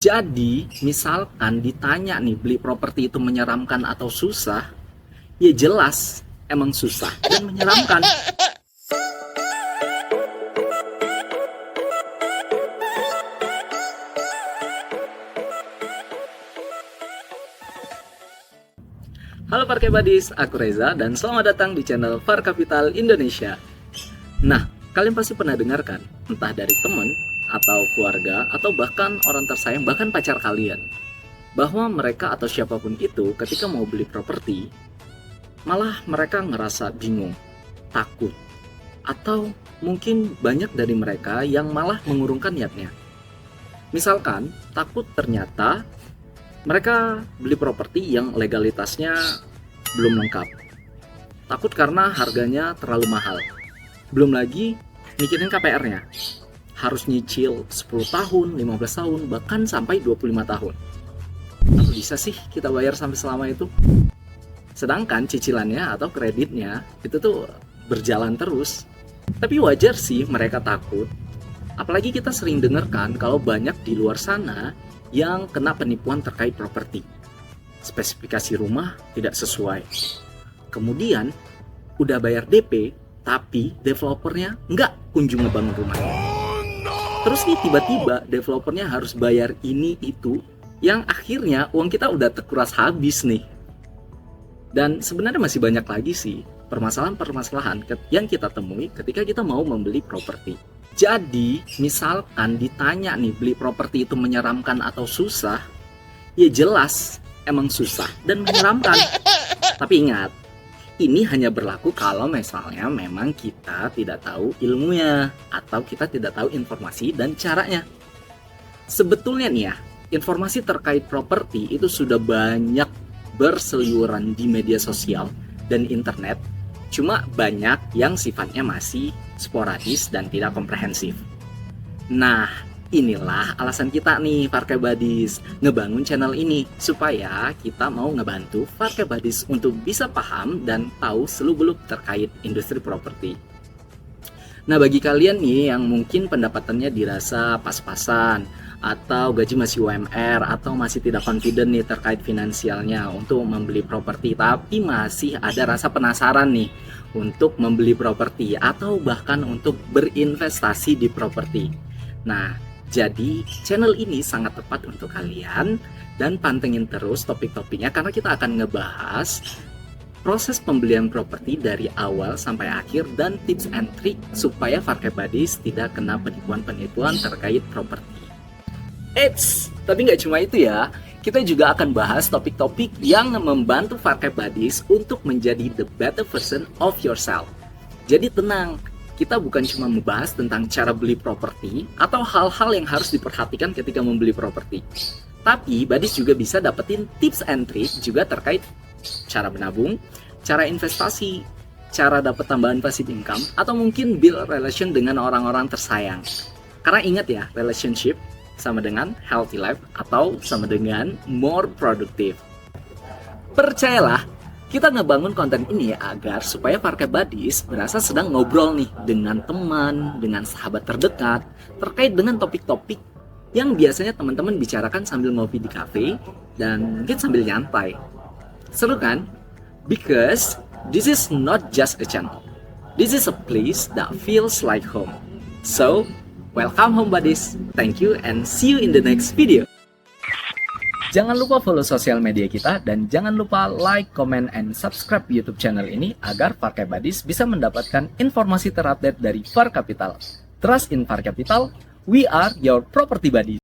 Jadi, misalkan ditanya nih, beli properti itu menyeramkan atau susah? Ya jelas, emang susah dan menyeramkan. Halo Parke Buddies, aku Reza dan selamat datang di channel Far Capital Indonesia. Nah, kalian pasti pernah dengarkan, entah dari teman, atau keluarga, atau bahkan orang tersayang, bahkan pacar kalian, bahwa mereka atau siapapun itu ketika mau beli properti, malah mereka ngerasa bingung, takut, atau mungkin banyak dari mereka yang malah mengurungkan niatnya. Misalkan, takut ternyata mereka beli properti yang legalitasnya belum lengkap. Takut karena harganya terlalu mahal. Belum lagi mikirin KPR-nya. Harus nyicil 10 tahun, 15 tahun, bahkan sampai 25 tahun. Apa bisa sih kita bayar sampai selama itu? Sedangkan cicilannya atau kreditnya itu tuh berjalan terus. Tapi wajar sih mereka takut. Apalagi kita sering dengarkan kalau banyak di luar sana yang kena penipuan terkait properti. Spesifikasi rumah tidak sesuai. Kemudian udah bayar DP, tapi developernya nggak kunjung ngebangun rumahnya. Terus nih tiba-tiba developernya harus bayar ini itu, yang akhirnya uang kita udah terkuras habis nih. Dan sebenarnya masih banyak lagi sih permasalahan-permasalahan yang kita temui ketika kita mau membeli properti. Jadi, misalkan ditanya nih, beli properti itu menyeramkan atau susah? Ya jelas, emang susah dan menyeramkan. Tapi ingat, ini hanya berlaku kalau misalnya memang kita tidak tahu ilmunya atau kita tidak tahu informasi dan caranya. Sebetulnya nih ya, informasi terkait properti itu sudah banyak berseliweran di media sosial dan internet. Cuma banyak yang sifatnya masih sporadis dan tidak komprehensif. Nah, inilah alasan kita nih Parke Buddies ngebangun channel ini, supaya kita mau ngebantu Parke Buddies untuk bisa paham dan tahu seluk-beluk terkait industri properti. Nah, bagi kalian nih yang mungkin pendapatannya dirasa pas-pasan, atau gaji masih UMR, atau masih tidak confident nih terkait finansialnya untuk membeli properti, tapi masih ada rasa penasaran nih untuk membeli properti atau bahkan untuk berinvestasi di properti. Nah, jadi channel ini sangat tepat untuk kalian, dan pantengin terus topik-topiknya karena kita akan ngebahas proses pembelian properti dari awal sampai akhir dan tips and trick supaya Parke Buddies tidak kena penipuan-penipuan terkait properti. Eits, tapi nggak cuma itu ya, kita juga akan bahas topik-topik yang membantu Parke Buddies untuk menjadi the better version of yourself. Jadi tenang, kita bukan cuma membahas tentang cara beli properti atau hal-hal yang harus diperhatikan ketika membeli properti. Tapi Buddies juga bisa dapetin tips and trick juga terkait cara menabung, cara investasi, cara dapat tambahan passive income, atau mungkin build relation dengan orang-orang tersayang. Karena ingat ya, relationship sama dengan healthy life atau sama dengan more productive. Percayalah, kita ngebangun konten ini agar supaya Parke Buddies berasa sedang ngobrol nih dengan teman, dengan sahabat terdekat terkait dengan topik-topik yang biasanya teman-teman bicarakan sambil ngopi di cafe dan mungkin sambil nyantai. Seru kan? Because this is not just a channel. This is a place that feels like home. So, welcome home Buddies. Thank you and see you in the next video. Jangan lupa follow sosial media kita dan jangan lupa like, comment, and subscribe YouTube channel ini agar Parke Buddies bisa mendapatkan informasi terupdate dari Far Capital. Trust in Far Capital, we are your property buddies.